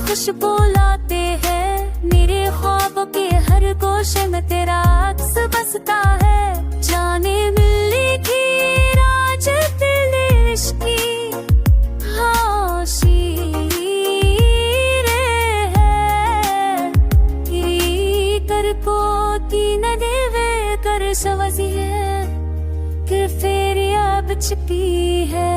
खुशबू लाते हैं, मेरे ख्वाब के हर गोशे में तेरा अक्स बसता है। जाने मिलने की राज दिल इश्क की, हाँ शीरे है की कर को तीन देवे कर सवजी है कि फिर अब छिपी है।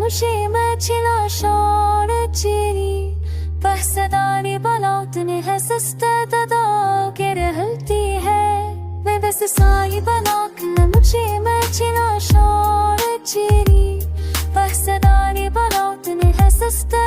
मुझे मचला शान चेरी पहसदानी बलातने है सस्ता ददा के रहती है। मैं बस साई बलाक मुझे मचला शान चेरी पहसदानी बलातने है सस्ता